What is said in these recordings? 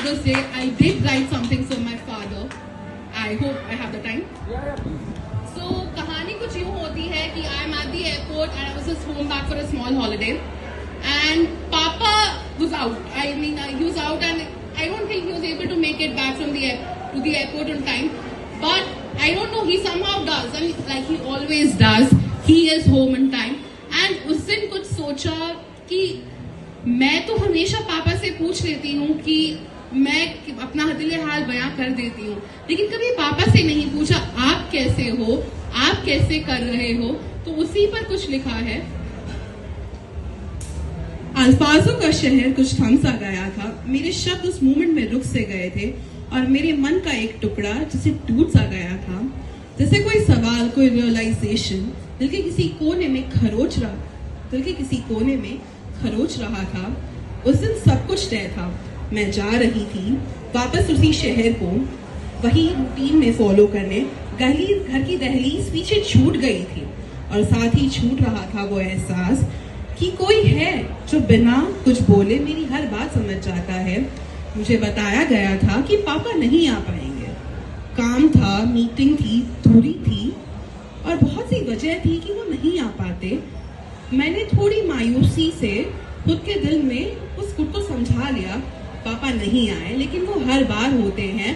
Father's Day, I did write something for my father. I hope I have the time. So कहानी कुछ यूँ होती है कि I am at the airport and I was just home back for a small holiday, and Papa was out. I mean, he was out, and I don't think he was able to make it back from to the airport on time. But I don't know, he somehow does, and like he always does, he is home on time. And उस दिन कुछ सोचा कि मैं तो हमेशा पापा से पूछ लेती हूँ कि मैं अपना दिल हाल बयां कर देती हूँ, लेकिन कभी पापा से नहीं पूछा आप कैसे हो, आप कैसे कर रहे हो. तो उसी पर कुछ लिखा है. अल्फाजों का शहर कुछ थम सा गया था. मेरे शब्द उस मोमेंट में रुक से गए थे और मेरे मन का एक टुकड़ा जैसे टूट सा गया था. जैसे कोई सवाल, कोई रियलाइजेशन दिल के किसी कोने में खरोच रहा था. उस दिन सब कुछ तय था. मैं जा रही थी वापस उसी शहर को, वही रूटीन में फॉलो करने. घर की दहलीज पीछे छूट गई थी और साथ ही छूट रहा था वो एहसास कि कोई है जो बिना कुछ बोले मेरी हर बात समझ जाता है. मुझे बताया गया था कि पापा नहीं आ पाएंगे. काम था, मीटिंग थी, दूरी थी और बहुत सी वजह थी कि वो नहीं आ पाते. मैंने थोड़ी मायूसी से खुद के दिल में उस खुद को समझा लिया, पापा नहीं आए, लेकिन वो हर बार होते हैं,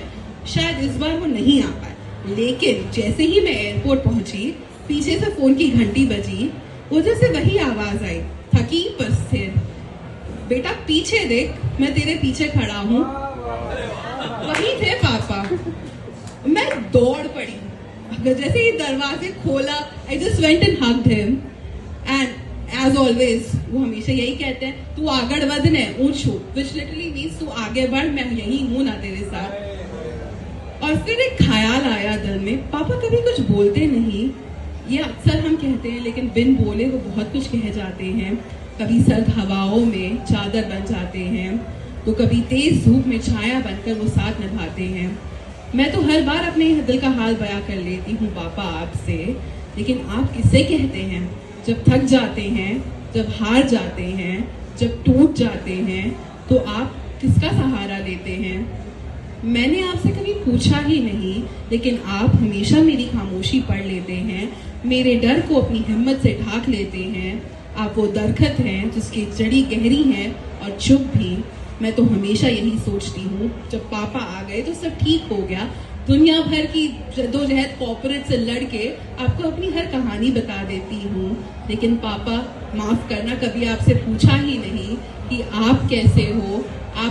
शायद इस बार वो नहीं आ पाए. लेकिन जैसे ही मैं एयरपोर्ट पहुंची, पीछे से फोन की घंटी बजी. उधर से वही आवाज आई, थकी पर स्थिर, बेटा पीछे देख, मैं तेरे पीछे खड़ा हूँ. वही थे पापा. मैं दौड़ पड़ी. जैसे ही दरवाजे खोला, I just went and hugged him. And as always वो हमेशा यही कहते हैं, तू आगे बढ़ने ऊंच हो, विच लिटरली मीन्स तू आगे बढ़, मैं यही हूं ना तेरे साथ. और फिर एक ख्याल आया दिल में, पापा कभी कुछ बोलते नहीं. ये अक्सर हम कहते हैं, लेकिन बिन बोले वो बहुत कुछ कह जाते हैं. कभी सर्द हवाओं में चादर बन जाते हैं, तो कभी तेज धूप में छाया बनकर वो साथ निभाते हैं. मैं तो हर बार अपने दिल का हाल बयां कर लेती हूँ पापा आपसे, लेकिन आप किससे कहते हैं? जब थक जाते हैं, जब हार जाते हैं, जब टूट जाते हैं, तो आप किसका सहारा लेते हैं? मैंने आपसे कभी पूछा ही नहीं, लेकिन आप हमेशा मेरी खामोशी पढ़ लेते हैं, मेरे डर को अपनी हिम्मत से ढाक लेते हैं. आप वो दरखत हैं जिसकी जड़ी गहरी है और चुप भी. मैं तो हमेशा यही सोचती हूँ, जब पापा आ गए तो सब ठीक हो गया. दुनिया भर की जद्दोजहद कॉर्पोरेट से लड़के आपको अपनी हर कहानी बता देती हूँ, लेकिन पापा माफ करना, कभी आपसे पूछा ही नहीं कि आप कैसे हो, आप